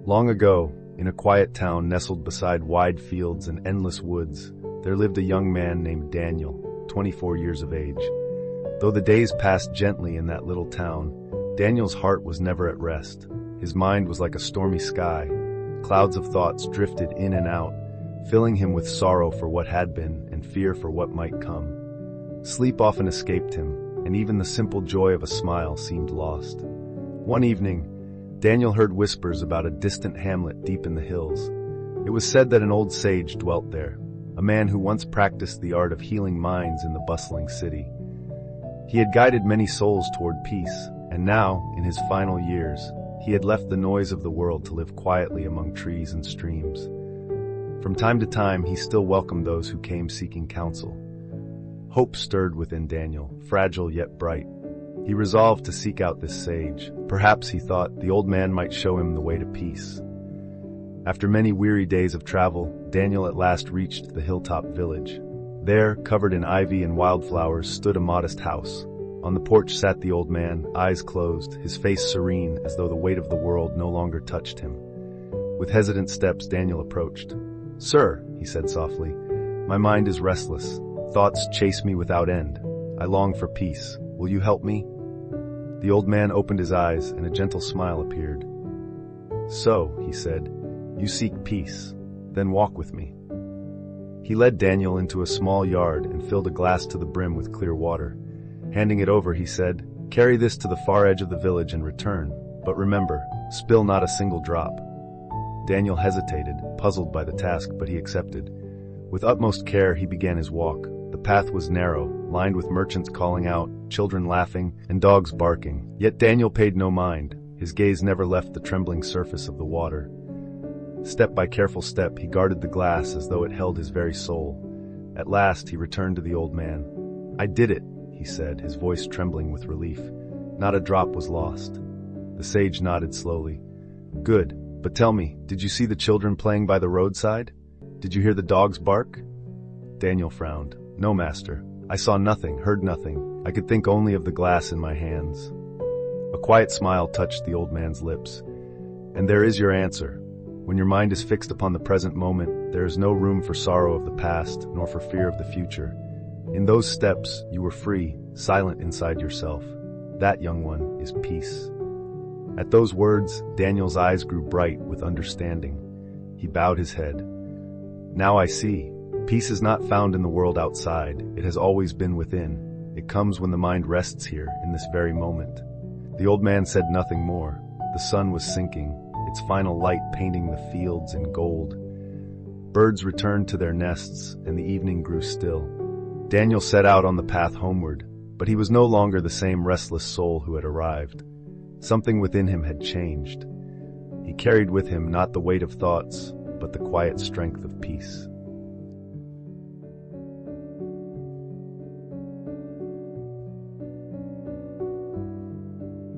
Long ago, in a quiet town nestled beside wide fields and endless woods, there lived a young man named Daniel, 24 years of age. Though the days passed gently in that little town, Daniel's heart was never at rest. His mind was like a stormy sky. Clouds of thoughts drifted in and out, filling him with sorrow for what had been and fear for what might come. Sleep often escaped him, and even the simple joy of a smile seemed lost. One evening, Daniel heard whispers about a distant hamlet deep in the hills. It was said that an old sage dwelt there, a man who once practiced the art of healing minds in the bustling city. He had guided many souls toward peace, and now, in his final years, he had left the noise of the world to live quietly among trees and streams. From time to time, he still welcomed those who came seeking counsel. Hope stirred within Daniel, fragile yet bright. He resolved to seek out this sage. Perhaps, he thought, the old man might show him the way to peace. After many weary days of travel, Daniel at last reached the hilltop village. There, covered in ivy and wildflowers, stood a modest house. On the porch sat the old man, eyes closed, his face serene as though the weight of the world no longer touched him. With hesitant steps, Daniel approached. "Sir," he said softly, "my mind is restless. Thoughts chase me without end. I long for peace. Will you help me?" The old man opened his eyes, and a gentle smile appeared. "So," he said, "you seek peace. Then walk with me." He led Daniel into a small yard and filled a glass to the brim with clear water. Handing it over, he said, "Carry this to the far edge of the village and return. But remember, spill not a single drop." Daniel hesitated, puzzled by the task, but he accepted. With utmost care, he began his walk. The path was narrow, lined with merchants calling out, children laughing, and dogs barking. Yet Daniel paid no mind. His gaze never left the trembling surface of the water. Step by careful step, he guarded the glass as though it held his very soul. At last, he returned to the old man. "I did it," he said, his voice trembling with relief. Not a drop was lost. The sage nodded slowly. "Good, but tell me, did you see the children playing by the roadside? Did you hear the dogs bark?" Daniel frowned. "No, master. I saw nothing, heard nothing. I could think only of the glass in my hands." A quiet smile touched the old man's lips. "And there is your answer. When your mind is fixed upon the present moment, there is no room for sorrow of the past, nor for fear of the future. In those steps, you were free, silent inside yourself. That, young one, is peace." At those words, Daniel's eyes grew bright with understanding. He bowed his head. "Now I see. Peace is not found in the world outside. It has always been within. It comes when the mind rests here, in this very moment." The old man said nothing more. The sun was sinking, its final light painting the fields in gold. Birds returned to their nests, and the evening grew still. Daniel set out on the path homeward, but he was no longer the same restless soul who had arrived. Something within him had changed. He carried with him not the weight of thoughts, but the quiet strength of peace.